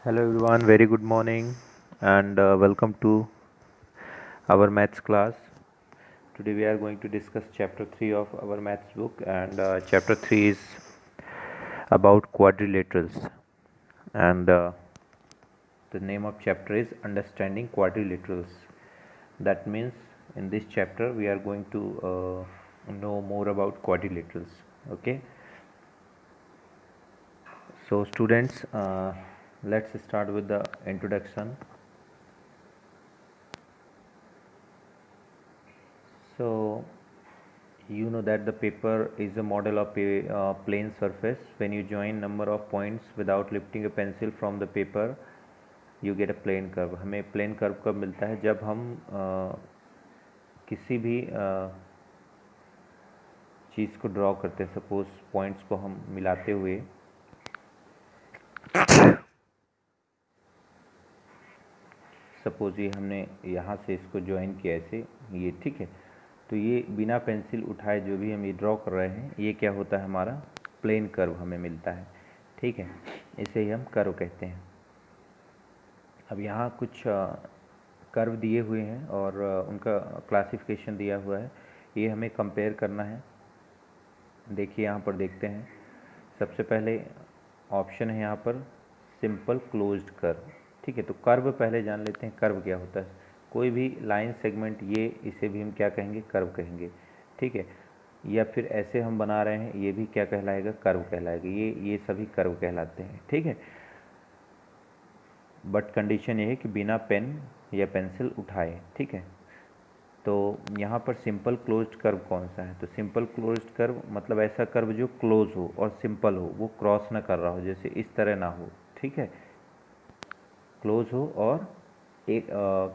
Hello everyone, very good morning and welcome to our maths class. Today we are going to discuss chapter 3 of our maths book and chapter 3 is about quadrilaterals and the name of chapter is understanding quadrilaterals. That means in this chapter we are going to know more about quadrilaterals. Okay, so students, let's start with the introduction. So you know that the paper is a model of a plane surface. When you join number of points without lifting a pencil from the paper, you get a plane curve. हमें plane curve कब मिलता है? जब हम किसी भी चीज़ को draw करते हैं, सपोज पॉइंट्स को हम मिलाते हुए सपोज ये हमने यहाँ से इसको ज्वाइन किया ऐसे, ये ठीक है, तो ये बिना पेंसिल उठाए जो भी हम ये ड्रॉ कर रहे हैं, ये क्या होता है, हमारा प्लेन कर्व हमें मिलता है। ठीक है, इसे ही हम कर्व कहते हैं। अब यहाँ कुछ कर्व दिए हुए हैं और उनका क्लासिफिकेशन दिया हुआ है, ये हमें कंपेयर करना है। देखिए यहाँ पर देखते हैं, सबसे पहले ऑप्शन है यहाँ पर सिंपल क्लोज्ड कर्व। ठीक है, तो कर्व पहले जान लेते हैं, कर्व क्या होता है। कोई भी लाइन सेगमेंट, ये इसे भी हम क्या कहेंगे, कर्व कहेंगे। ठीक है, या फिर ऐसे हम बना रहे हैं, ये भी क्या कहलाएगा, कर्व कहलाएगा। ये सभी कर्व कहलाते हैं। ठीक है, बट कंडीशन ये है कि बिना पेन या पेंसिल उठाए। ठीक है, तो यहाँ पर सिंपल क्लोज्ड कर्व कौन सा है, तो सिंपल क्लोज्ड कर्व मतलब ऐसा कर्व जो क्लोज हो और सिंपल हो, वो क्रॉस ना कर रहा हो, जैसे इस तरह ना हो। ठीक है, क्लोज हो और एक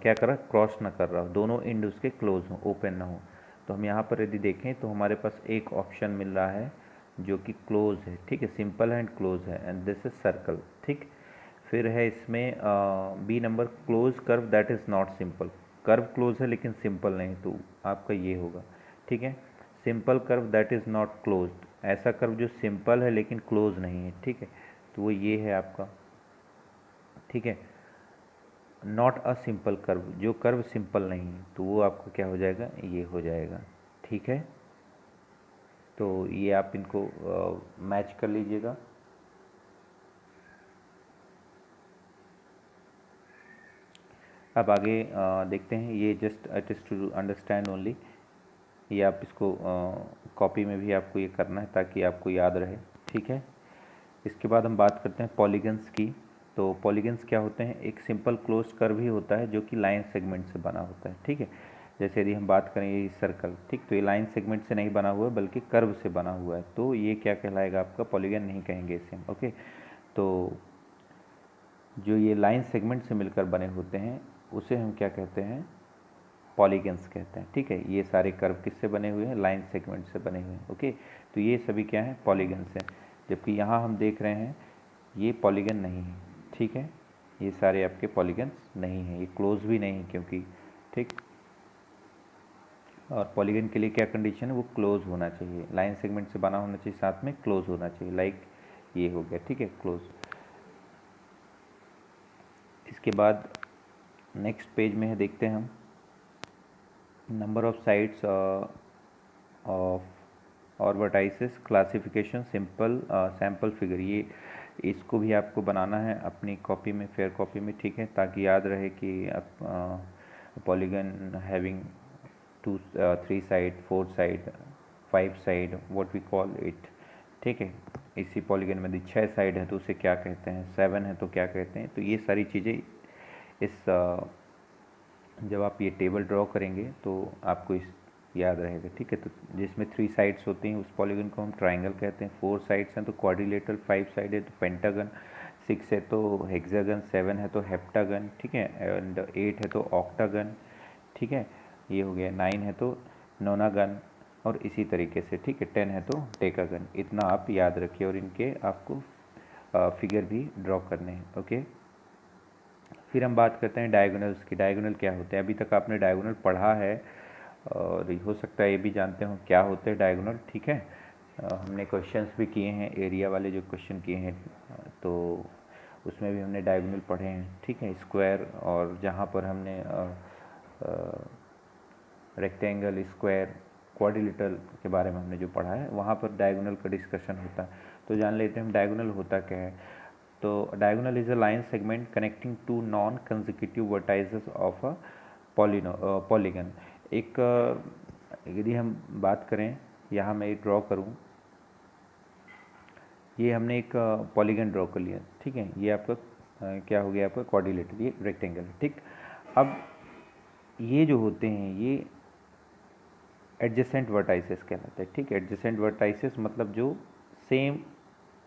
क्या कर रहा है, क्रॉस ना कर रहा हो, दोनों एंड उसके क्लोज हो, ओपन ना हो। तो हम यहाँ पर यदि देखें तो हमारे पास एक ऑप्शन मिल रहा है जो कि क्लोज है। ठीक है, सिंपल है एंड क्लोज है, एंड दिस इज सर्कल। ठीक, फिर है इसमें बी नंबर, close curve that is not simple. Curve close है लेकिन सिंपल नहीं, तो आपका ये होगा। ठीक है, simple curve that is not close, ऐसा कर्व जो सिंपल है लेकिन क्लोज नहीं है। ठीक है, तो वो ये है आपका। ठीक है, नॉट अ सिंपल कर्व, जो कर्व सिंपल नहीं है, तो वो आपको क्या हो जाएगा, ये हो जाएगा। ठीक है, तो ये आप इनको मैच कर लीजिएगा। अब आगे देखते हैं, ये just it is to understand only. ये आप इसको कॉपी में भी आपको ये करना है ताकि आपको याद रहे। ठीक है, इसके बाद हम बात करते हैं पॉलीगन्स की। तो पॉलीगन्स क्या होते हैं, एक सिंपल क्लोज्ड कर्व ही होता है जो कि लाइन सेगमेंट से बना होता है। ठीक है, जैसे यदि हम बात करें ये सर्कल, ठीक, तो ये लाइन सेगमेंट से नहीं बना हुआ है बल्कि कर्व से बना हुआ है, तो ये क्या कहलाएगा, आपका पॉलीगन नहीं कहेंगे इसे हम। ओके, तो जो ये लाइन सेगमेंट से मिलकर बने होते हैं उसे हम क्या कहते हैं, पॉलीगन्स कहते हैं। ठीक है, ये सारे कर्व किससे बने हुए हैं, लाइन सेगमेंट से बने हुए हैं। ओके, तो ये सभी क्या हैं, पॉलीगन्स हैं। जबकि यहाँ हम देख रहे हैं ये पॉलीगन नहीं है। ठीक है, ये सारे आपके पॉलीगन्स नहीं हैं, ये क्लोज भी नहीं है क्योंकि, ठीक, और पॉलीगन के लिए क्या कंडीशन है, वो क्लोज होना चाहिए, लाइन सेगमेंट से बना होना चाहिए, साथ में क्लोज होना चाहिए, लाइक ये हो गया। ठीक है, क्लोज। इसके बाद नेक्स्ट पेज में है, देखते हैं हम, नंबर ऑफ साइड्स ऑफ और vertices classification simple sample figure. ये इसको भी आपको बनाना है अपनी कॉपी में, फेयर कॉपी में। ठीक है, ताकि याद रहे कि polygon having 2 3 side, 4 side, 5 side, what we call it. ठीक है, इसी पॉलीगन में यदि 6 साइड है तो उसे क्या कहते हैं, 7 है तो क्या कहते हैं। तो ये सारी चीज़ें इस जब आप ये टेबल ड्रॉ करेंगे तो आपको इस याद रहेगा। ठीक है, तो जिसमें 3 साइड्स होती हैं उस पॉलीगन को हम ट्राइंगल कहते हैं, 4 साइड्स हैं तो क्वाड्रिलेटरल, 5 साइड है तो पेंटागन, 6 है तो हेक्सागन, 7 है तो हेप्टागन। ठीक है, एंड 8 है तो ऑक्टागन। ठीक है, ये हो गया, 9 है तो नोनागन, और इसी तरीके से। ठीक है, 10 है तो डेकागन। इतना आप याद रखिए और इनके आपको फिगर भी ड्रॉ करने हैं। ओके, फिर हम बात करते हैं डायगोनल्स की। डायगोनल क्या होते हैं, अभी तक आपने डायगोनल पढ़ा है और हो सकता है ये भी जानते हो क्या होते हैं डायगोनल। ठीक है, हमने क्वेश्चंस भी किए हैं, एरिया वाले जो क्वेश्चन किए हैं, तो उसमें भी हमने डायगोनल पढ़े हैं, ठीक है। स्क्वायर और जहाँ पर हमने रेक्टेंगल, स्क्वायर, क्वाड्रिलेटरल के बारे में हमने जो पढ़ा है वहाँ पर डायगोनल का डिस्कशन होता है। तो जान लेते हैं हम डायगोनल होता क्या है। तो diagonal is a line segment connecting two non consecutive vertices of a polygon. एक यदि हम बात करें, यहाँ मैं एक ड्रॉ करूँ, ये हमने एक पॉलीगन ड्रॉ कर लिया, ठीक है। ये आपका क्या हो गया, आपका क्वाड्रिलेटरल, ये रेक्टेंगल है, ठीक। अब ये जो होते हैं ये एडजेसेंट वर्टाइसेस कहलाते हैं, ठीक है। एडजेसेंट वर्टाइसेस मतलब जो सेम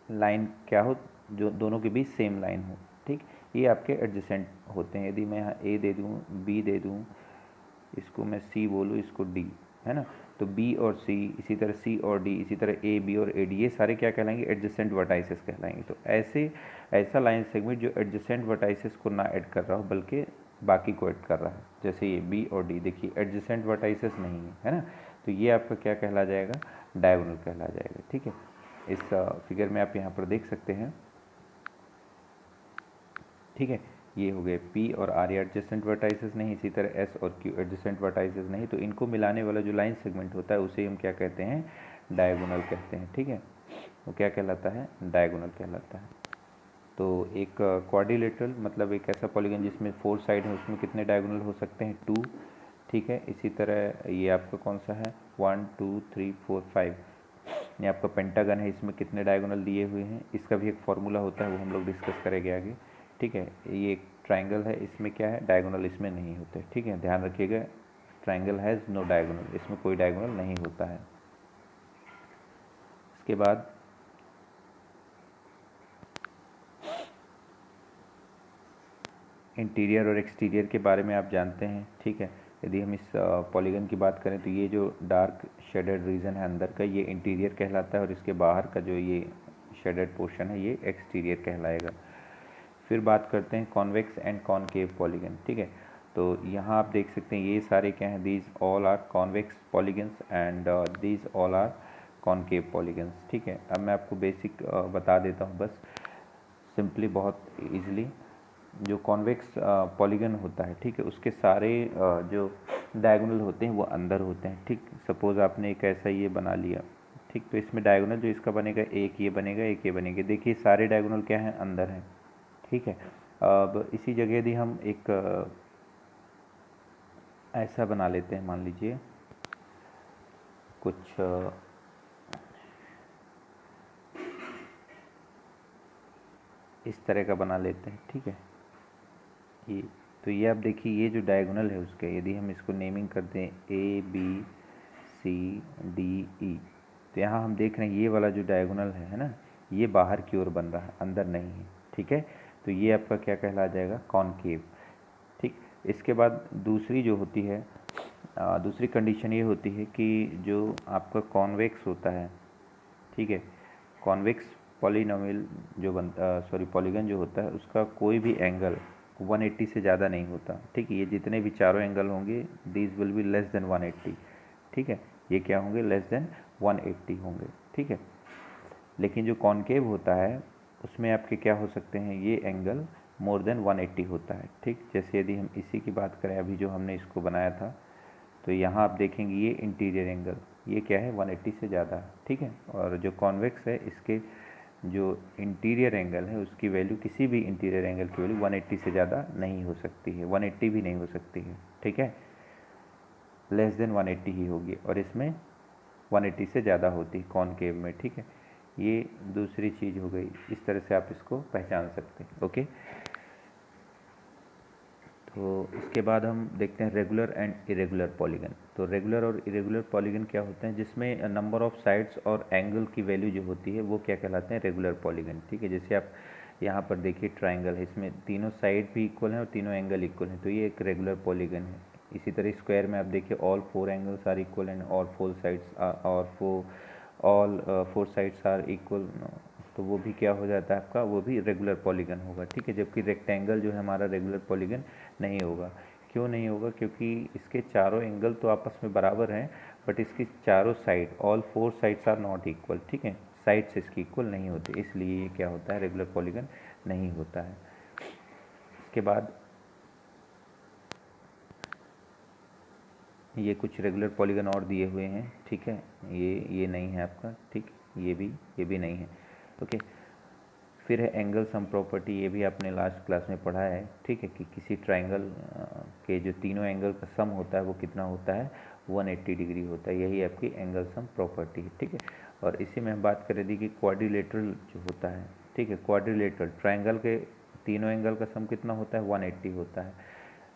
लाइन क्या हो, जो दोनों के बीच सेम लाइन हो, ठीक। ये आपके एडजेसेंट होते हैं। यदि मैं यहाँ ए दे दूँ, बी दे दूँ, इसको मैं सी बोलूँ, इसको डी, है ना। तो बी और सी, इसी तरह सी और डी, इसी तरह ए बी और ए डी, ये सारे क्या कहलाएंगे, एडजेसेंट वर्टाइसेस कहलाएंगे। तो ऐसा लाइन सेगमेंट जो एडजेसेंट वर्टाइसेस को ना ऐड कर रहा हो बल्कि बाकी को ऐड कर रहा है, जैसे ये बी और डी, देखिए एडजेसेंट वर्टाइसेस नहीं है ना। तो ये आपका क्या कहला जाएगा, डायगोनल कहला जाएगा, ठीक है। इस फिगर में आप यहाँ पर देख सकते हैं, ठीक है। ये हो गए पी और आर एडजेसेंट वर्टाइसेस नहीं, इसी तरह एस और क्यू एडजेसेंट वर्टाइसेस नहीं। तो इनको मिलाने वाला जो लाइन सेगमेंट होता है उसे हम क्या कहते हैं, डायगोनल कहते हैं, ठीक है। वो क्या कहलाता है, डायगोनल कहलाता है। तो एक क्वाड्रिलेटरल मतलब एक ऐसा पॉलीगन जिसमें 4 साइड है, उसमें कितने डायगोनल हो सकते हैं, 2, ठीक है। इसी तरह ये आपका कौन सा है, 1 2 3 4 5, ये आपका पेंटागन है, इसमें कितने डायगोनल दिए हुए हैं, इसका भी एक फार्मूला होता है, वो हम लोग डिस्कस करेंगे आगे, ठीक है। ये एक ट्राइंगल है, इसमें क्या है, डायगोनल इसमें नहीं होते, ठीक है। ध्यान रखिएगा, ट्राइंगल हैज़ नो डायगोनल, इसमें कोई डायगोनल नहीं होता है। इसके बाद इंटीरियर और एक्सटीरियर के बारे में आप जानते हैं, ठीक है। यदि हम इस पॉलीगन की बात करें तो ये जो डार्क शेडेड रीजन है अंदर का, ये इंटीरियर कहलाता है, और इसके बाहर का जो ये शेडेड पोर्शन है ये एक्सटीरियर कहलाएगा। फिर बात करते हैं कॉन्वेक्स एंड कॉनकेव पॉलीगन, ठीक है। तो यहाँ आप देख सकते हैं ये सारे क्या हैं, these all are convex polygons and these all are concave polygons, ठीक है। अब मैं आपको बेसिक बता देता हूँ बस सिंपली, बहुत ईजिली। जो कॉन्वेक्स पॉलीगन होता है, ठीक है, उसके सारे जो डायगोनल होते हैं वो अंदर होते हैं, ठीक। सपोज़ आपने एक ऐसा ये बना लिया, ठीक। तो इसमें डायगोनल जो इसका बनेगा, एक ये बनेगा, एक ये बनेगा, देखिए सारे डायगोनल क्या हैं, अंदर हैं, ठीक है। अब इसी जगह यदि हम एक ऐसा बना लेते हैं, मान लीजिए कुछ इस तरह का बना लेते हैं, ठीक है। ये तो ये आप देखिए, ये जो डायगोनल है उसके, यदि हम इसको नेमिंग करते हैं A B C D E, तो यहाँ हम देख रहे हैं ये वाला जो डायगोनल है ना, ये बाहर की ओर बन रहा है, अंदर नहीं है, ठीक है। तो ये आपका क्या कहला जाएगा, कॉनकेव, ठीक। इसके बाद दूसरी जो होती है, दूसरी कंडीशन ये होती है कि जो आपका कॉन्वेक्स होता है, ठीक है, कॉन्वेक्स पॉलिनोमियल जो पॉलीगन जो होता है उसका कोई भी एंगल 180 से ज़्यादा नहीं होता, ठीक है। ये जितने भी चारों एंगल होंगे, these will be less than 180, ठीक है। ये क्या होंगे, लेस देन 180 होंगे, ठीक है। लेकिन जो कॉनकेव होता है उसमें आपके क्या हो सकते हैं, ये एंगल मोर देन 180 होता है, ठीक। जैसे यदि हम इसी की बात करें, अभी जो हमने इसको बनाया था, तो यहाँ आप देखेंगे ये इंटीरियर एंगल, ये क्या है, 180 से ज़्यादा है, ठीक है। और जो कॉन्वेक्स है, इसके जो इंटीरियर एंगल है उसकी वैल्यू, किसी भी इंटीरियर एंगल की वैल्यू 180 से ज़्यादा नहीं हो सकती है, 180 भी नहीं हो सकती है, ठीक है। लेस देन 180 ही होगी, और इसमें 180 से ज़्यादा होती है कॉनकेव में, ठीक है। ये दूसरी चीज़ हो गई, इस तरह से आप इसको पहचान सकते हैं, ओके। तो इसके बाद हम देखते हैं रेगुलर एंड इरेगुलर पॉलीगन। तो रेगुलर और इरेगुलर पॉलीगन क्या होते हैं, जिसमें नंबर ऑफ साइड्स और एंगल की वैल्यू जो होती है वो क्या कहलाते हैं, रेगुलर पॉलीगन, ठीक है। जैसे आप यहाँ पर देखिए ट्राइंगल है, इसमें तीनों साइड भी इक्वल हैं और तीनों एंगल इक्वल हैं, तो ये एक रेगुलर पॉलीगन है। इसी तरह स्क्वायर में आप देखिए all 4 angles are equal and all 4 sides are equal, तो वो भी क्या हो जाता है आपका, वो भी रेगुलर पॉलीगन होगा, ठीक है। जबकि रेक्टेंगल जो है हमारा रेगुलर पॉलीगन नहीं होगा। क्यों नहीं होगा, क्योंकि इसके चारों एंगल तो आपस में बराबर हैं, बट इसकी चारों side, all 4 sides are not equal, ठीक है। साइड्स इसकी इक्वल नहीं होती, इसलिए ये क्या होता है, रेगुलर पॉलीगन नहीं होता है। इसके बाद ये कुछ रेगुलर पॉलीगन और दिए हुए हैं, ठीक है, ये नहीं है आपका, ठीक, ये भी नहीं है, ओके। फिर है एंगल सम प्रॉपर्टी, ये भी आपने लास्ट क्लास में पढ़ा है, ठीक है, कि किसी ट्राइंगल के जो तीनों एंगल का सम होता है वो कितना होता है, 180 डिग्री होता है, यही आपकी एंगल सम प्रॉपर्टी है, ठीक है। और इसी में हम बात कर रहे थे कि क्वाड्रिलेटरल जो होता है, ठीक है, क्वाड्रिलेटरल ट्राइंगल के तीनों एंगल का सम कितना होता है, 180 होता है।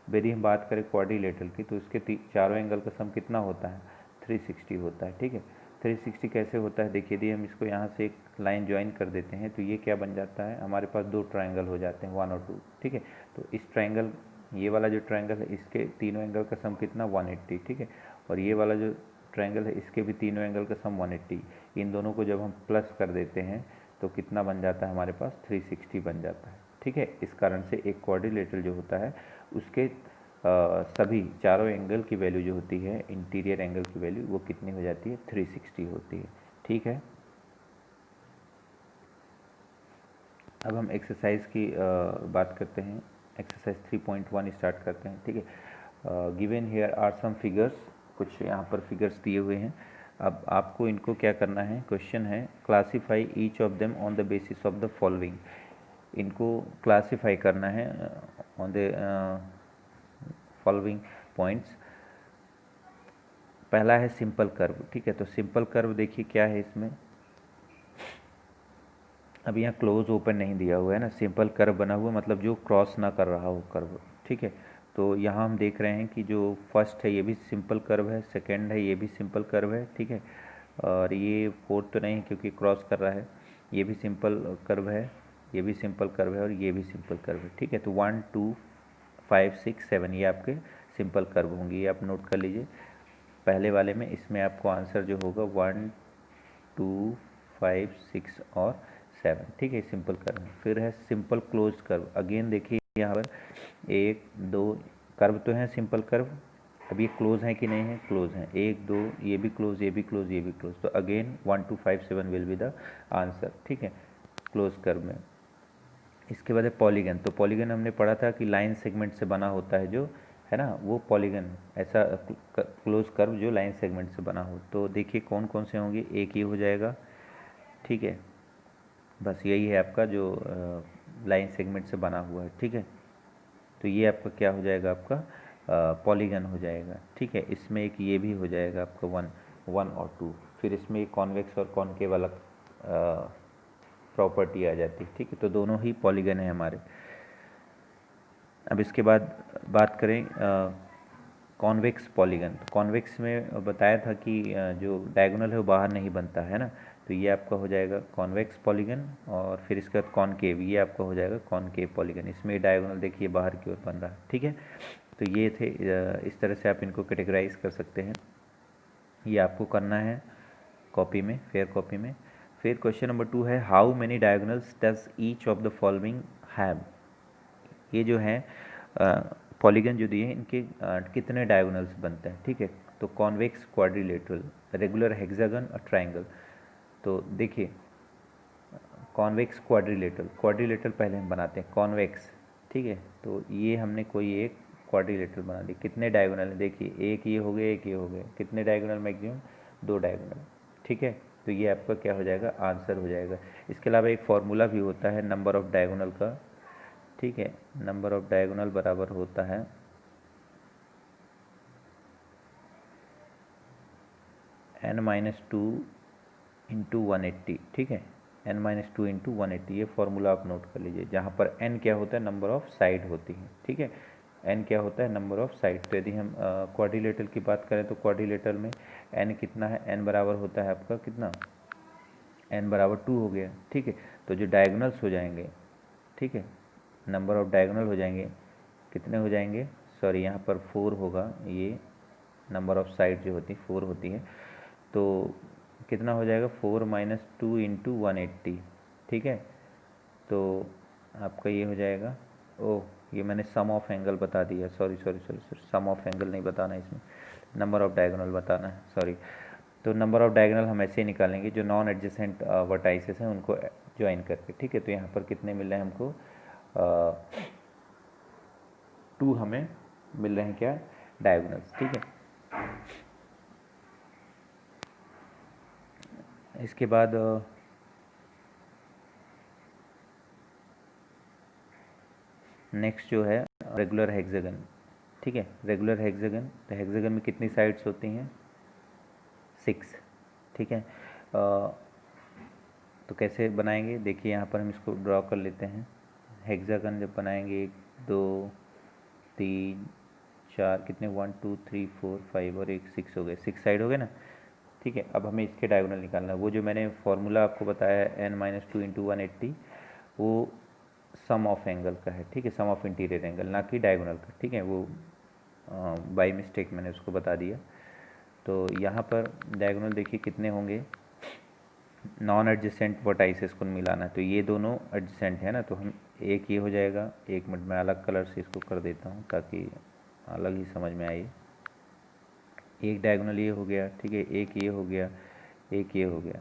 यदि हम बात करें क्वाड्रिलेटरल की तो उसके चारों एंगल का सम कितना होता है, 360 होता है, ठीक है। 360 कैसे होता है, देखिए, यदि हम इसको यहाँ से एक लाइन ज्वाइन कर देते हैं तो ये क्या बन जाता है, हमारे पास दो ट्राइंगल हो जाते हैं, 1 और 2, ठीक है। तो इस ट्राइंगल, ये वाला जो ट्राइंगल है इसके तीनों एंगल का सम कितना, 180, ठीक है। और ये वाला जो ट्राइंगल है इसके भी तीनों एंगल का सम 180, इन दोनों को जब हम प्लस कर देते हैं तो कितना बन जाता है, हमारे पास 360 बन जाता है, ठीक है। इस कारण से एक क्वाड्रिलेटरल जो होता है उसके सभी चारों एंगल की वैल्यू जो होती है, इंटीरियर एंगल की वैल्यू वो कितनी हो जाती है, 360 होती है, ठीक है। अब हम एक्सरसाइज की बात करते हैं, एक्सरसाइज 3.1 स्टार्ट करते हैं, ठीक है। Given here are some figures, कुछ यहाँ पर फिगर्स दिए हुए हैं। अब आपको इनको क्या करना है, क्वेश्चन है classify each of them on the basis of the following, इनको क्लासीफाई करना है ऑन द फॉलोइंग पॉइंट्स। पहला है सिंपल कर्व, ठीक है। तो सिंपल कर्व देखिए क्या है इसमें, अब यहाँ क्लोज ओपन नहीं दिया हुआ है ना, सिंपल कर्व बना हुआ मतलब जो क्रॉस ना कर रहा हो कर्व, ठीक है। तो यहाँ हम देख रहे हैं कि जो फर्स्ट है ये भी सिंपल कर्व है, सेकंड है ये भी सिंपल कर्व है, ठीक है। और ये फोर्थ तो नहीं है क्योंकि क्रॉस कर रहा है, ये भी सिंपल कर्व है, ये भी सिंपल कर्व है और ये भी सिंपल कर्व है, ठीक है। तो 1 2 5 6 7 ये आपके सिंपल कर्व होंगे, ये आप नोट कर लीजिए पहले वाले में। इसमें आपको आंसर जो होगा 1 2 5 6 और 7, ठीक है, सिंपल कर्व। फिर है सिंपल क्लोज कर्व, अगेन देखिए यहाँ पर 1 2 कर्व तो है सिंपल कर्व, अब ये क्लोज है कि नहीं है, क्लोज है, 1 2 ये भी क्लोज, ये भी क्लोज, ये भी क्लोज, तो again 1 2 5 7 will be the answer, ठीक है, क्लोज कर्व में। इसके बाद है पॉलीगन, तो पॉलीगन हमने पढ़ा था कि लाइन सेगमेंट से बना होता है जो है ना, वो पॉलीगन, ऐसा क्लोज कर्व जो लाइन सेगमेंट से बना हो। तो देखिए कौन कौन से होंगे, एक ये हो जाएगा, ठीक है, बस यही है आपका जो लाइन सेगमेंट से बना हुआ है, ठीक है। तो ये आपका क्या हो जाएगा, आपका पॉलीगन हो जाएगा, ठीक है। इसमें एक ये भी हो जाएगा आपका 1 और 2, फिर इसमें एक कॉन्वेक्स और कॉनकेव अलग प्रॉपर्टी आ जाती है, ठीक है। तो दोनों ही पॉलीगन है हमारे। अब इसके बाद बात करें कॉन्वेक्स पॉलीगन, तो कॉन्वेक्स में बताया था कि जो डायगोनल है वो बाहर नहीं बनता है ना, तो ये आपका हो जाएगा कॉन्वेक्स पॉलीगन। और फिर इसके बाद कॉनकेव, ये आपका हो जाएगा कॉनकेव पॉलीगन, इसमें डायगोनल देखिए बाहर की ओर बन रहा है, ठीक है। तो ये थे, इस तरह से आप इनको कैटेगराइज कर सकते हैं, ये आपको करना है कॉपी में, फेयर कॉपी में। फिर क्वेश्चन नंबर 2 है how many diagonals does each of the following have, ये जो है पॉलीगन जो दिए हैं इनके कितने डायगोनल्स बनते हैं, ठीक है। तो कॉन्वेक्स, क्वाड्रिलेटरल, रेगुलर, हेक्सागन और ट्राइंगल। तो देखिए कॉन्वेक्स, क्वाड्रिलेटरल, क्वाड्रिलेटरल पहले हम बनाते हैं कॉन्वेक्स, ठीक है। तो ये हमने कोई एक क्वाड्रिलेटरल बना दी, कितने डायगोनल है, देखिए एक ये हो गए, एक ये हो गए, कितने डायगोनल, मैक्सिमम 2 डायगोनल, ठीक है। तो ये आपका क्या हो जाएगा, आंसर हो जाएगा। इसके अलावा एक फॉर्मूला भी होता है नंबर ऑफ डायगोनल का, ठीक है, नंबर ऑफ डायगोनल बराबर होता है n-2 इंटू 180, ठीक है, n-2 इंटू 180, ये फॉर्मूला आप नोट कर लीजिए, जहाँ पर n क्या होता है, नंबर ऑफ साइड होती है, ठीक है, n क्या होता है, नंबर ऑफ साइड। तो यदि हम क्वाड्रिलेटरल की बात करें तो क्वाड्रिलेटरल में n कितना है, n बराबर होता है आपका कितना, n बराबर 2 हो गया, ठीक है। तो जो डायगोनल्स हो जाएंगे, ठीक है, नंबर ऑफ डायगोनल हो जाएंगे, कितने हो जाएंगे, सॉरी यहाँ पर 4 होगा, ये नंबर ऑफ साइड जो होती है 4 होती है, तो कितना हो जाएगा, 4 - 2 इंटू 180, ठीक है। तो आपका ये हो जाएगा, ओह ये मैंने सम ऑफ एंगल बता दिया, sorry sorry sorry sorry, sum of angle नहीं बताना इसमें, नंबर ऑफ डायगोनल बताना है, सॉरी। तो नंबर ऑफ डायगोनल हम ऐसे ही निकालेंगे, जो नॉन एडजेसेंट वर्टाइसेस हैं उनको ज्वाइन करके, ठीक है। तो यहाँ पर कितने मिल रहे हैं हमको, 2 हमें मिल रहे हैं क्या, डायगोनल्स, ठीक है। इसके बाद नेक्स्ट जो है रेगुलर हेक्सागन, ठीक है। रेगुलर हेक्सागन, तो हेक्सागन में कितनी साइड्स होती हैं, 6, ठीक है। तो कैसे बनाएंगे, देखिए यहाँ पर हम इसको ड्रॉ कर लेते हैं। हेक्सागन जब बनाएंगे, 1 2 3 4, कितने, 1 2 3 4 5 और 1 6 हो गए, 6 साइड हो गए ना, ठीक है। अब हमें इसके डायगोनल निकालना है। वो जो मैंने फॉर्मूला आपको बताया है n-2 × 180, वो सम ऑफ एंगल का है, ठीक है, सम ऑफ इंटीरियर एंगल, ना कि डायगोनल का, ठीक है। वो बाय मिस्टेक मैंने उसको बता दिया। तो यहाँ पर डायगोनल देखिए कितने होंगे, नॉन एडजेसेंट वर्टाइसेस को मिलाना है, तो ये दोनों एडजेसेंट है ना, तो हम एक ये हो जाएगा, 1 मिनट में अलग कलर से इसको कर देता हूँ ताकि अलग ही समझ में आए। एक डायगोनल ये हो गया, ठीक है, एक ये हो गया, एक ये हो गया,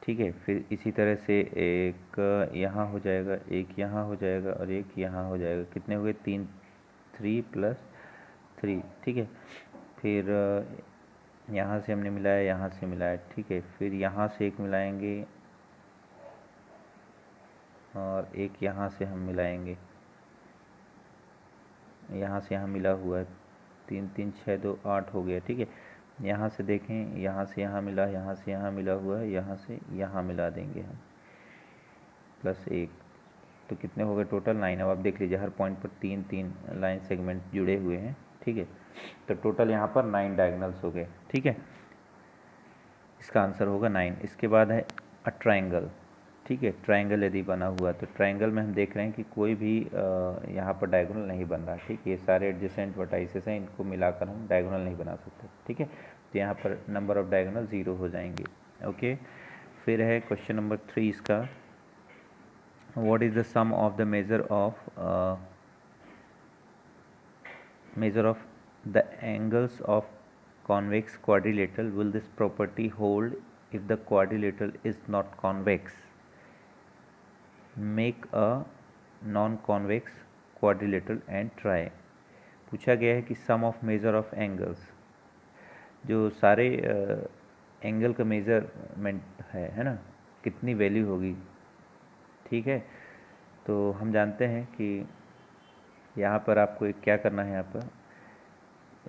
ठीक है। फिर इसी तरह से एक यहाँ हो जाएगा, एक यहाँ हो जाएगा और एक यहाँ हो जाएगा, कितने हो गए, 3 3 + 3, ठीक है। फिर यहाँ से हमने मिलाया, यहाँ से मिलाया, ठीक है। फिर यहाँ से एक मिलाएंगे और एक यहाँ से हम मिलाएंगे, यहाँ से यहाँ मिला हुआ है, 3 3 6 2 8 हो गया, ठीक है। यहाँ से देखें, यहाँ से यहाँ मिला, यहाँ से यहाँ मिला हुआ है, यहाँ से यहाँ मिला देंगे हम, +1, तो कितने हो गए टोटल, 9। अब आप देख लीजिए हर पॉइंट पर 3 3 लाइन सेगमेंट जुड़े हुए हैं, ठीक है। तो टोटल यहाँ पर 9 डायगोनल्स हो गए, ठीक है। इसका आंसर होगा 9। इसके बाद है अ ट्रायंगल, ठीक है। ट्रायंगल यदि बना हुआ, तो ट्रायंगल में हम देख रहे हैं कि कोई भी यहाँ पर डायगोनल नहीं बन रहा, ठीक है। ये सारे एडजेसेंट वर्टाइसेस हैं, इनको मिलाकर हम डायगोनल नहीं बना सकते, ठीक है। तो यहाँ पर नंबर ऑफ डायगोनल 0 हो जाएंगे, ओके। फिर है क्वेश्चन नंबर 3 इसका, what is the sum of the measure of the angles of convex quadrilateral, will this property hold if the quadrilateral is not convex? Make a non-convex quadrilateral and try। पूछा गया है कि सम of measure of angles, जो सारे angle का measurement है ना, कितनी वैल्यू होगी, ठीक है। तो हम जानते हैं कि यहाँ पर आपको एक क्या करना है, यहाँ पर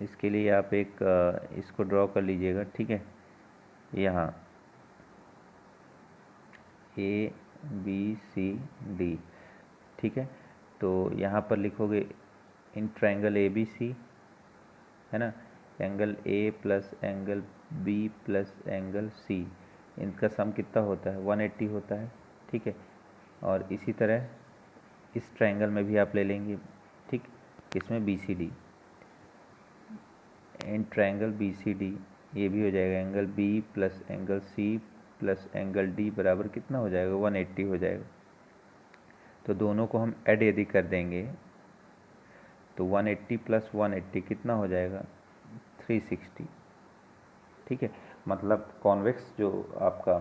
इसके लिए आप एक इसको ड्रॉ कर लीजिएगा, ठीक है। यहाँ ABCD, ठीक है। तो यहाँ पर लिखोगे इन ट्रायंगल ABC, है ना, angle A + angle B + angle C, इनका सम कितना होता है, 180 होता है, ठीक है। और इसी तरह इस ट्रायंगल में भी आप ले लेंगे, ठीक, इसमें BCD, इन ट्रायंगल BCD, ये भी हो जाएगा angle B + angle C + angle D बराबर कितना हो जाएगा, 180 हो जाएगा। तो दोनों को हम ऐड यदि कर देंगे तो 180 + 180 कितना हो जाएगा, 360, ठीक है। मतलब कॉन्वेक्स जो आपका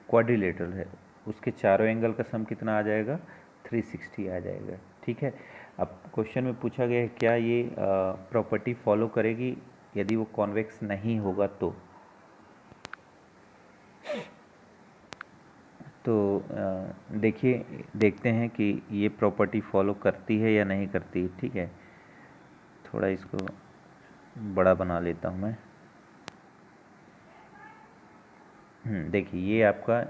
क्वाड्रिलेटरल है, उसके चारों एंगल का सम कितना आ जाएगा, 360 आ जाएगा, ठीक है। अब क्वेश्चन में पूछा गया है क्या ये प्रॉपर्टी फॉलो करेगी यदि वो कॉन्वेक्स नहीं होगा तो देखिए, देखते हैं कि ये प्रॉपर्टी फॉलो करती है या नहीं करती है, ठीक है। थोड़ा इसको बड़ा बना लेता हूँ मैं। देखिए ये आपका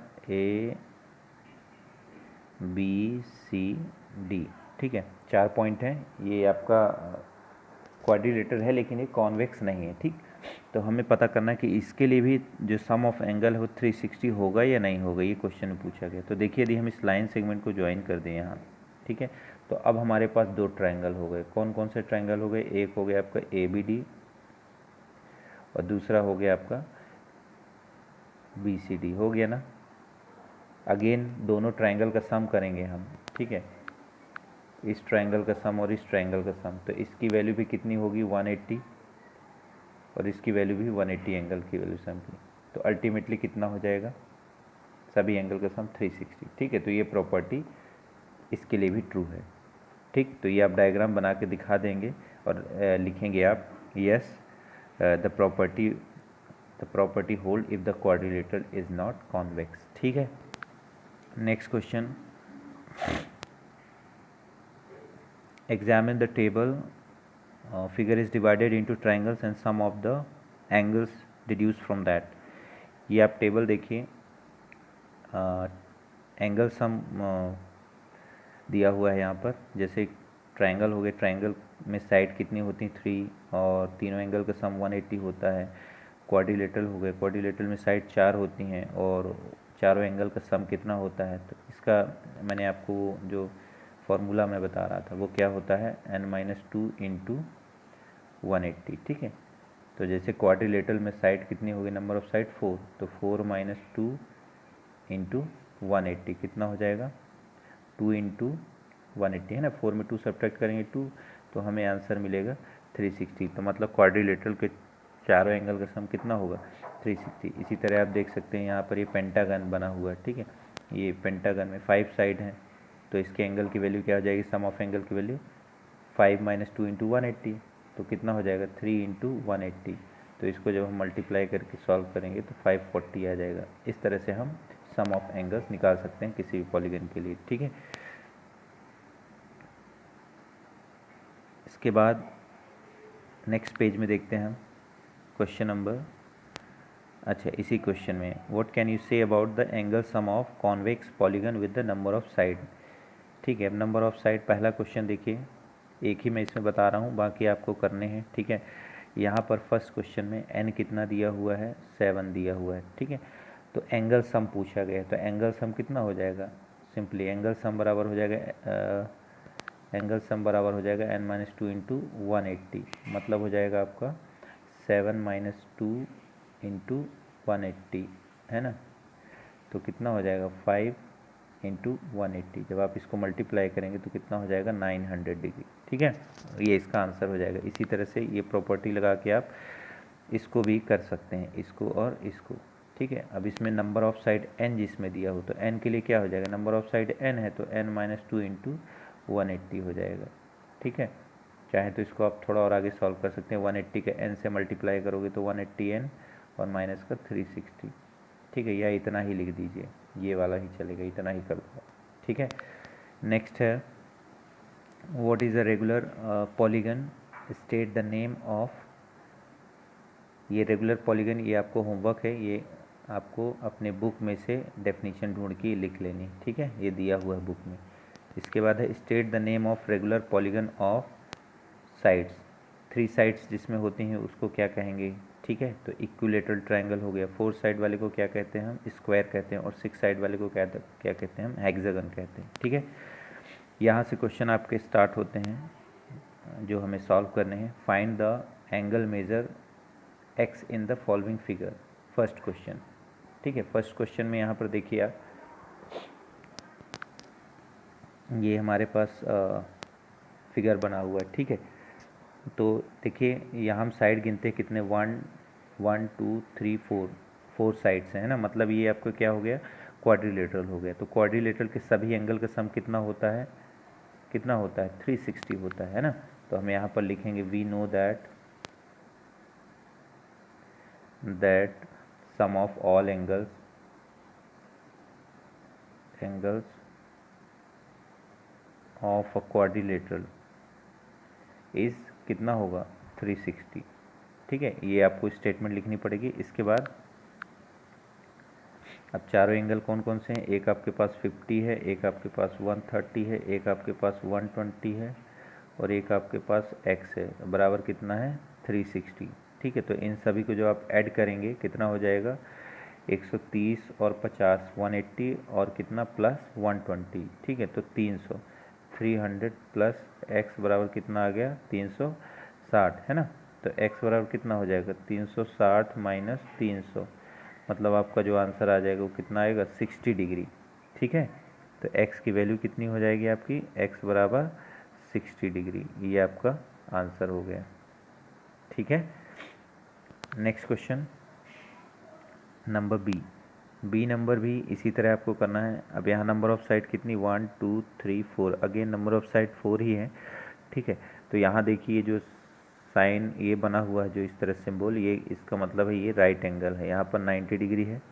ABCD, ठीक है, 4 पॉइंट हैं, ये आपका क्वाड्रिलेटर है लेकिन ये कॉन्वेक्स नहीं है, ठीक। तो हमें पता करना है कि इसके लिए भी जो सम ऑफ एंगल है वो 360 होगा या नहीं होगा, ये क्वेश्चन में पूछा गया। तो देखिए यदि हम इस लाइन सेगमेंट को ज्वाइन कर दें यहाँ, ठीक है, तो अब हमारे पास 2 ट्रायंगल हो गए। कौन कौन से ट्रायंगल हो गए, एक हो गया आपका ABD और दूसरा हो गया आपका BCD, हो गया ना। अगेन दोनों ट्रायंगल का सम करेंगे हम, ठीक है, इस ट्रायंगल का सम और इस ट्रायंगल का सम, तो इसकी वैल्यू भी कितनी होगी, 180, और इसकी वैल्यू भी 180 एंगल की वैल्यू सम की। तो अल्टीमेटली कितना हो जाएगा, सभी एंगल का सम 360। ठीक है, तो ये प्रॉपर्टी इसके लिए भी ट्रू है। ठीक, तो ये आप डायग्राम बना के दिखा देंगे और लिखेंगे आप yes the property hold if the quadrilateral is not convex. ठीक है, next question, examine the table, figure is divided into triangles and sum of the angles deduced from that। ये आप टेबल देखिए, एंगल सम दिया हुआ है यहाँ पर। जैसे ट्रायंगल हो गए, ट्रायंगल में साइड कितनी होती हैं 3 और तीनों एंगल का सम 180 होता है। क्वाड्रिलेटरल हो गए, क्वाड्रिलेटरल में साइड 4 होती हैं और चारों एंगल का सम कितना होता है। तो इसका मैंने आपको जो फॉर्मूला मैं बता रहा था वो क्या होता है, n-2 इंटू 180। ठीक है, तो जैसे क्वाड्रिलेटरल में साइड कितनी होगी, नंबर ऑफ साइड 4, तो 4 - 2 इंटू 180 कितना हो जाएगा, 2 इंटू 180 है ना। 4 में 2 सब्ट्रैक्ट करेंगे 2, तो हमें आंसर मिलेगा 360। तो मतलब क्वाड्रिलेटरल के चारों एंगल का सम कितना होगा, 360। इसी तरह आप देख सकते हैं यहाँ पर ये पेंटागन बना हुआ है। ठीक है, ये पेंटागन में 5 साइड हैं, तो इसके एंगल की वैल्यू क्या हो जाएगी, सम ऑफ एंगल की वैल्यू 5 - 2 इंटू 180, तो कितना हो जाएगा 3 इंटू 180। तो इसको जब हम मल्टीप्लाई करके सॉल्व करेंगे तो 540 आ जाएगा। इस तरह से हम सम ऑफ एंगल्स निकाल सकते हैं किसी भी पॉलीगन के लिए। ठीक है, इसके बाद नेक्स्ट पेज में देखते हैं हम क्वेश्चन नंबर, अच्छा इसी क्वेश्चन में, what can you say about the angle sum of convex polygon with the number of side. ठीक है, अब नंबर ऑफ साइड पहला क्वेश्चन देखिए, एक ही मैं इसमें बता रहा हूँ, बाकी आपको करने हैं। ठीक है, यहाँ पर फर्स्ट क्वेश्चन में n कितना दिया हुआ है, 7 दिया हुआ है। ठीक है, तो एंगल सम पूछा गया है, तो एंगल सम कितना हो जाएगा, सिंपली एंगल सम बराबर हो जाएगा n-2 इंटू 180, मतलब हो जाएगा आपका 7 - 2 इंटू 180 है ना। तो कितना हो जाएगा 5 इंटू 180, जब आप इसको मल्टीप्लाई करेंगे तो कितना हो जाएगा 900 डिग्री। ठीक है, ये इसका आंसर हो जाएगा। इसी तरह से ये प्रॉपर्टी लगा के आप इसको भी कर सकते हैं, इसको और इसको। ठीक है, अब इसमें नंबर ऑफ साइड n जिसमें दिया हो, तो n के लिए क्या हो जाएगा, नंबर ऑफ साइड n है तो n - 2 इंटू 180 हो जाएगा। ठीक है, चाहे तो इसको आप थोड़ा और आगे सॉल्व कर सकते हैं, 180 का n से मल्टीप्लाई करोगे तो 180n और माइनस का 360। ठीक है, या इतना ही लिख दीजिए, ये वाला ही चलेगा, इतना ही कर दो। ठीक है, नेक्स्ट है what is a regular polygon, state the name of. ये रेगुलर पॉलीगन, ये आपको होमवर्क है, ये आपको अपने बुक में से डेफिनेशन ढूंढ के लिख लेनी। ठीक है, ये दिया हुआ है बुक में। इसके बाद है state the name of regular polygon of sides, 3 sides जिसमें होती हैं उसको क्या कहेंगे। ठीक है, तो इक्विलेटरल ट्रायंगल हो गया, 4 साइड वाले को क्या कहते हैं हम, स्क्वायर कहते हैं, और 6 साइड वाले को क्या कहते हैं हम, हेक्सागन कहते हैं। ठीक है, यहाँ से क्वेश्चन आपके स्टार्ट होते हैं जो हमें सॉल्व करने हैं। Find the angle measure x in the following figure, first question. ठीक है, फर्स्ट क्वेश्चन में यहाँ पर देखिए आप, ये हमारे पास फिगर बना हुआ है। ठीक है, तो देखिए यहाँ हम साइड गिनते हैं कितने, 1 1 2 3 4 साइड्स हैं, है ना। मतलब ये आपको क्या हो गया, क्वाड्रिलेटरल हो गया। तो क्वाड्रिलेटरल के सभी एंगल का सम कितना होता है, 360 होता है ना। तो हम यहाँ पर लिखेंगे we know that sum of all angles of a quadrilateral is कितना होगा, 360। ठीक है, ये आपको स्टेटमेंट लिखनी पड़ेगी। इसके बाद अब चारों एंगल कौन कौन से हैं, एक आपके पास 50 है, एक आपके पास 130 है, एक आपके पास 120 है और एक आपके पास x है, बराबर कितना है 360। ठीक है, तो इन सभी को जो आप ऐड करेंगे कितना हो जाएगा, 130 और 50 180 और कितना प्लस 120। ठीक है, तो 300, 300 प्लस x बराबर कितना आ गया 360, है ना। तो x बराबर कितना हो जाएगा 360 माइनस 300, मतलब आपका जो आंसर आ जाएगा वो कितना आएगा 60 डिग्री। ठीक है, तो x की वैल्यू कितनी हो जाएगी आपकी, x बराबर 60 डिग्री, ये आपका आंसर हो गया। ठीक है, next question number B, B number भी इसी तरह आपको करना है। अब यहाँ नंबर ऑफ साइड कितनी, 1 2 3 4, अगेन नंबर ऑफ साइड 4 ही है, ठीक है। तो यहाँ देखिए जो साइन ये बना हुआ है, जो इस तरह सिंबल, ये इसका मतलब है ये राइट एंगल है, यहाँ पर 90 डिग्री है,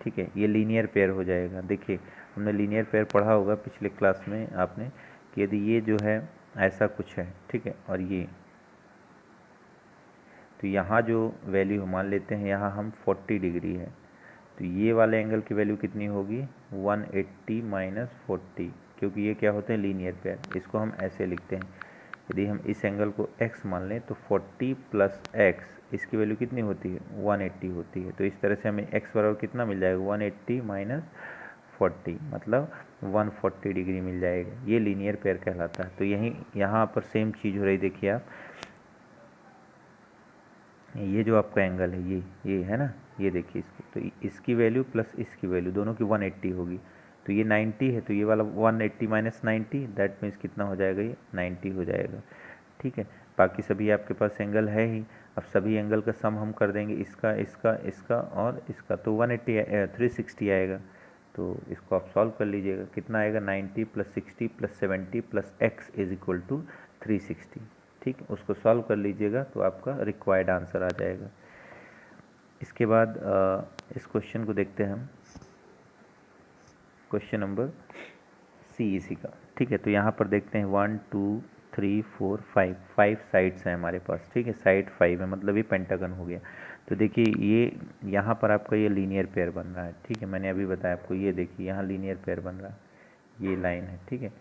ठीक है। ये लीनियर पेयर हो जाएगा। देखिए हमने लीनियर पेयर पढ़ा होगा पिछले क्लास में आपने, कि यदि ये जो है ऐसा कुछ है, ठीक है, और ये, तो यहाँ जो वैल्यू हम मान लेते हैं, यहाँ हम 40 डिग्री है, तो ये वाले एंगल की वैल्यू कितनी होगी, 180 माइनस 40, क्योंकि ये क्या होते हैं, लीनियर पेयर। इसको हम ऐसे लिखते हैं, यदि हम इस एंगल को x मान लें तो 40 प्लस x, इसकी वैल्यू कितनी होती है, 180 होती है। तो इस तरह से हमें x बराबर कितना मिल जाएगा, 180 माइनस 40, मतलब 140 डिग्री मिल जाएगा। ये लीनियर पेयर कहलाता है। तो यहीं यहाँ पर सेम चीज़ हो रही, देखिए आप, ये जो आपका एंगल है, ये है ना, ये देखिए इसको, तो इसकी वैल्यू प्लस इसकी वैल्यू दोनों की 180 होगी। तो ये 90 है, तो ये वाला 180 माइनस 90, दैट मीन्स कितना हो जाएगा, ये 90 हो जाएगा, ठीक है। बाकी सभी आपके पास एंगल है ही। अब सभी एंगल का सम हम कर देंगे, इसका इसका इसका और इसका, तो 360 आएगा। तो इसको आप सॉल्व कर लीजिएगा, कितना आएगा, 90 plus 60 plus 70 plus x is equal to 360, ठीक है। उसको सॉल्व कर लीजिएगा तो आपका रिक्वायर्ड आंसर आ जाएगा। इसके बाद इस क्वेश्चन को देखते हैं हम, क्वेश्चन नंबर सी इसी का, ठीक है। तो यहाँ पर देखते हैं 1 2 3 4 5 साइड्स हैं हमारे पास, ठीक है, साइड 5 है, मतलब ये पेंटागन हो गया। तो देखिए ये यहाँ पर आपका ये लीनियर पेयर बन रहा है, ठीक है, मैंने अभी बताया आपको, ये देखिए यहाँ लीनियर पेयर बन रहा है, ये लाइन है, ठीक है।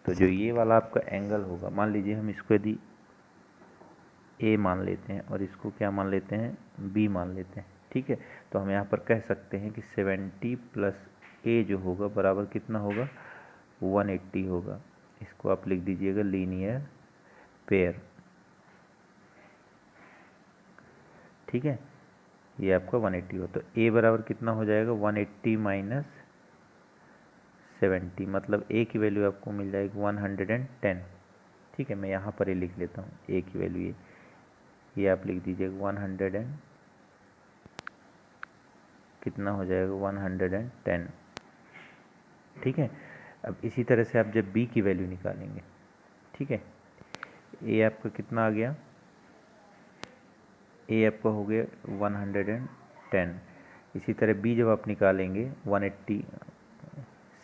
तो जो ये वाला आपका एंगल होगा, मान लीजिए हम इसको यदि ए मान लेते हैं और इसको क्या मान लेते हैं, बी मान लेते हैं, ठीक है। तो हम यहाँ पर कह सकते हैं कि 70 प्लस ए जो होगा बराबर कितना होगा, 180 होगा। इसको आप लिख दीजिएगा लीनियर पेयर, ठीक है। ये आपका 180 हो, तो ए बराबर कितना हो जाएगा, 180 माइनस 70, मतलब ए की वैल्यू आपको मिल जाएगी 110, ठीक है। मैं यहाँ पर ही लिख लेता हूँ ए की वैल्यू, ये आप लिख दीजिएगा 100 एंड कितना हो जाएगा, 110, ठीक है। अब इसी तरह से आप जब बी की वैल्यू निकालेंगे, ठीक है, ए आपका कितना आ गया, ए आपका हो गया 110। इसी तरह बी जब आप निकालेंगे 180,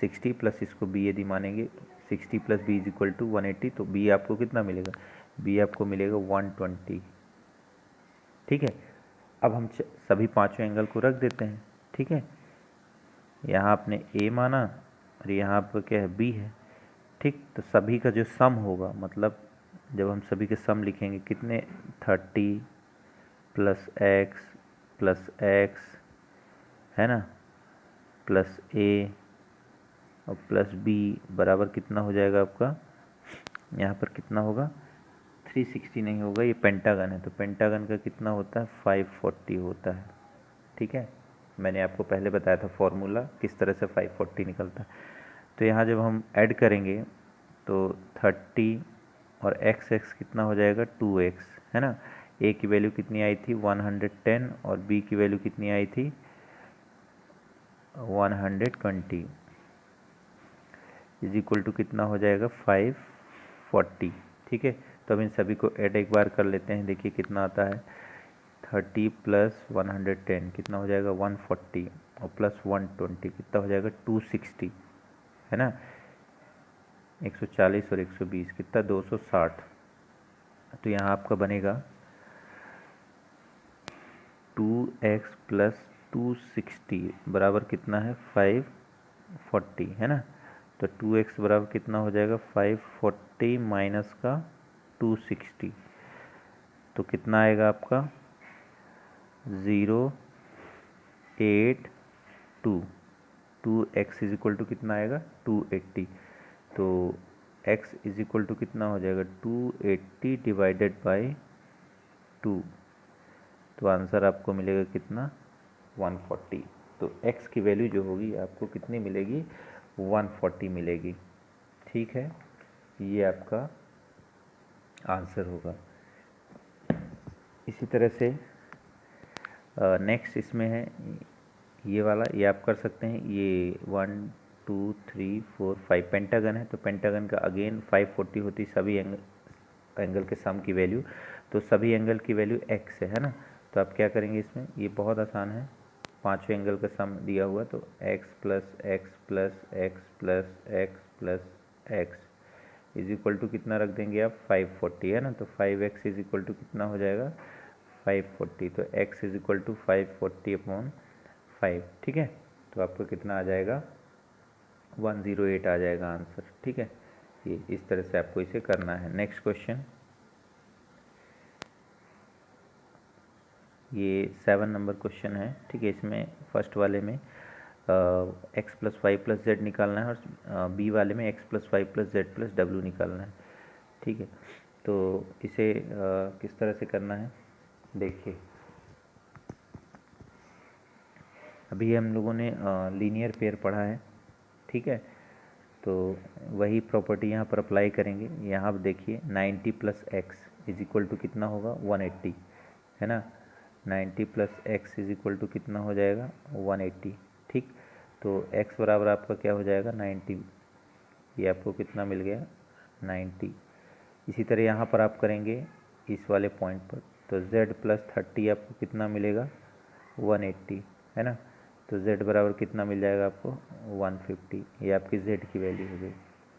60 प्लस इसको बी यदि मानेंगे, 60 plus B is equal to 180, तो बी आपको कितना मिलेगा, बी आपको मिलेगा 120, ठीक है। अब हम सभी पांचों एंगल को रख देते हैं, ठीक है। यहाँ आपने ए माना और यहाँ आपका क्या है, बी है, ठीक। तो सभी का जो सम होगा, मतलब जब हम सभी के सम लिखेंगे, कितने, 30 प्लस एक्स है ना, प्लस ए और प्लस बी बराबर कितना हो जाएगा आपका, यहाँ पर कितना होगा, 360 नहीं होगा, ये पेंटागन है, तो पेंटागन का कितना होता है, 540 होता है, ठीक है। मैंने आपको पहले बताया था फॉर्मूला किस तरह से 540 निकलता है। तो यहाँ जब हम ऐड करेंगे तो 30 और x कितना हो जाएगा, 2x, है ना। a की वैल्यू कितनी आई थी, 110, और b की वैल्यू कितनी आई थी, 120, इज इक्वल टू कितना हो जाएगा, 540, ठीक है। तो अब इन सभी को ऐड एक बार कर लेते हैं, देखिए कितना आता है, 30 प्लस 110 कितना हो जाएगा, 140, और प्लस 120 कितना हो जाएगा, 260, है ना। 140 और 120 कितना, 260। तो यहाँ आपका बनेगा 2x प्लस 260 बराबर कितना है, 540, है ना। तो 2x बराबर कितना हो जाएगा, 540 माइनस का 260, तो कितना आएगा आपका, 082, 2x इज इक्वल टू कितना आएगा, 280, तो x इज इक्वल टू कितना हो जाएगा, 280 डिवाइडेड बाई 2, तो आंसर आपको मिलेगा कितना, 140। तो x की वैल्यू जो होगी आपको कितनी मिलेगी, 140 मिलेगी, ठीक है। ये आपका आंसर होगा। इसी तरह से नेक्स्ट इसमें है, ये वाला ये आप कर सकते हैं, ये 1 2 3 4 5 पेंटागन है, तो पेंटागन का अगेन 540 होती सभी एंगल के सम की वैल्यू, तो सभी एंगल की वैल्यू x है ना। तो आप क्या करेंगे इसमें, ये बहुत आसान है, पांचों एंगल का सम दिया हुआ, तो x plus x plus x plus x plus x is equal to कितना रख देंगे आप, 540 है ना। तो 5x इज इक्वल टू कितना हो जाएगा, 540, तो x इज इक्वल टू 540/5, ठीक है। तो आपको कितना आ जाएगा, 108 आ जाएगा आंसर, ठीक है। ये इस तरह से आपको इसे करना है। नेक्स्ट क्वेश्चन, ये 7 नंबर क्वेश्चन है, ठीक है। इसमें फर्स्ट वाले में x plus y plus z निकालना है, और बी वाले में x plus y plus z plus डब्ल्यू निकालना है, ठीक है। तो इसे किस तरह से करना है देखिए, अभी हम लोगों ने लीनियर पेयर पढ़ा है, ठीक है। तो वही प्रॉपर्टी यहाँ पर अप्लाई करेंगे। यहाँ पर देखिए 90 plus x is equal to कितना होगा, 180 है ना। 90 plus x is equal to कितना हो जाएगा, 180, ठीक। तो x बराबर आपका क्या हो जाएगा, 90, ये आपको कितना मिल गया, 90। इसी तरह यहाँ पर आप करेंगे इस वाले पॉइंट पर, तो z प्लस 30 आपको कितना मिलेगा, 180 है ना। तो z बराबर कितना मिल जाएगा आपको, 150, ये आपकी z की वैल्यू हो गई,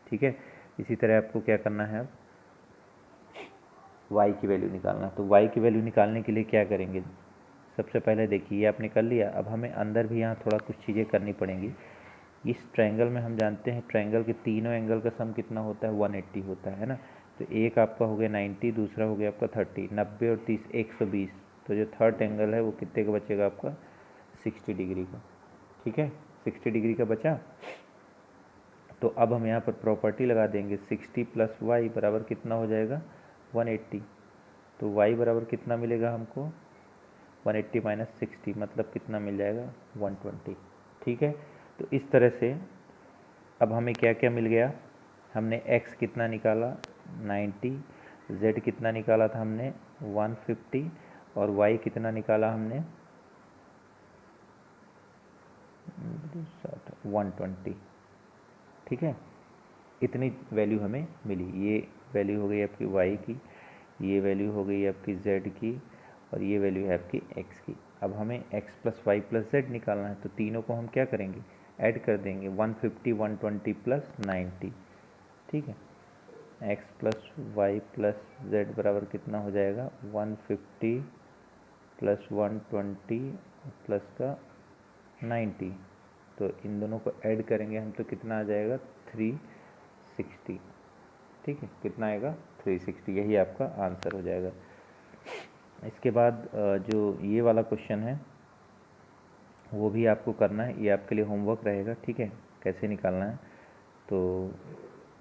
ठीक है। इसी तरह आपको क्या करना है, अब y की वैल्यू निकालना। तो y की वैल्यू निकालने के लिए क्या करेंगे, सबसे पहले देखिए ये आपने कर लिया, अब हमें अंदर भी यहाँ थोड़ा कुछ चीज़ें करनी पड़ेंगी। इस ट्रायंगल में हम जानते हैं ट्रायंगल के तीनों एंगल का सम कितना होता है, 180 होता है ना। तो एक आपका हो गया 90, दूसरा हो गया आपका 30, 90 और 30 120, तो जो थर्ड एंगल है वो कितने का बचेगा आपका, 60 डिग्री का, ठीक है। 60 डिग्री का बचा। तो अब हम यहाँ पर प्रॉपर्टी लगा देंगे, 60 प्लस वाई बराबर कितना हो जाएगा, 180। तो y बराबर कितना मिलेगा हमको, 180 माइनस 60 मतलब कितना मिल जाएगा, 120, ठीक है। तो इस तरह से अब हमें क्या क्या मिल गया, हमने x कितना निकाला 90, z कितना निकाला था हमने 150, और y कितना निकाला हमने 120, ठीक है। इतनी वैल्यू हमें मिली, ये वैल्यू हो गई आपकी y की, ये वैल्यू हो गई आपकी z की, और ये वैल्यू है आपकी x की। अब हमें x plus y plus z निकालना है, तो तीनों को हम क्या करेंगे, ऐड कर देंगे, 150 120 प्लस 90, ठीक है। x plus y plus z बराबर कितना हो जाएगा, 150 प्लस 120 प्लस का 90, तो इन दोनों को ऐड करेंगे हम, तो कितना आ जाएगा 360, ठीक है। कितना आएगा 360, यही आपका आंसर हो जाएगा। इसके बाद जो ये वाला क्वेश्चन है वो भी आपको करना है, ये आपके लिए होमवर्क रहेगा, ठीक है, कैसे निकालना है। तो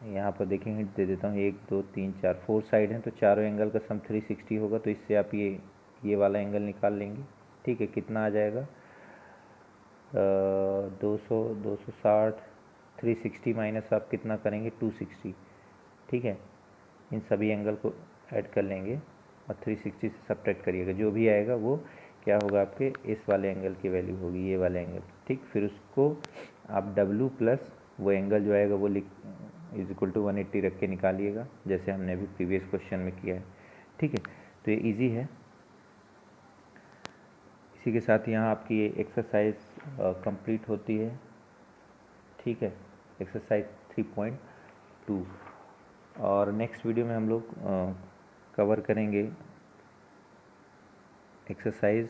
यहाँ पर देखेंगे, हिंट दे देता हूँ, 1 2 3 4 4 साइड हैं, तो चारों एंगल का सम 360 होगा, तो इससे आप ये वाला एंगल निकाल लेंगे, ठीक है। कितना आ जाएगा, 200 260, 360 माइनस आप कितना करेंगे 260, ठीक है। इन सभी एंगल को ऐड कर लेंगे और 360 से सब्ट्रैक्ट करिएगा, जो भी आएगा वो क्या होगा, आपके इस वाले एंगल की वैल्यू होगी, ये वाले एंगल, ठीक। फिर उसको आप W प्लस वो एंगल जो आएगा वो लिख इज इक्वल टू 180 रख के निकालिएगा, जैसे हमने अभी प्रीवियस क्वेश्चन में किया है, ठीक है। तो ये इजी है। इसी के साथ यहाँ आपकी ये एक्सरसाइज कंप्लीट होती है, ठीक है, एक्सरसाइज 3.2। और नेक्स्ट वीडियो में हम लोग कवर करेंगे एक्सरसाइज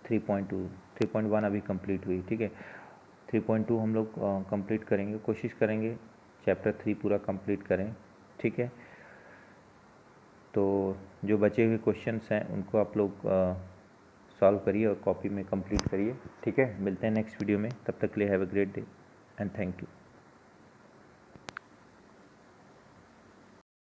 3.2, 3.1 अभी कंप्लीट हुई, ठीक है। 3.2 हम लोग कंप्लीट करेंगे, कोशिश करेंगे चैप्टर 3 पूरा कंप्लीट करें, ठीक है। तो जो बचे हुए क्वेश्चंस हैं उनको आप लोग सॉल्व करिए और कॉपी में कंप्लीट करिए, ठीक है। मिलते हैं नेक्स्ट वीडियो में, तब तक के लिए have a great day and thank you.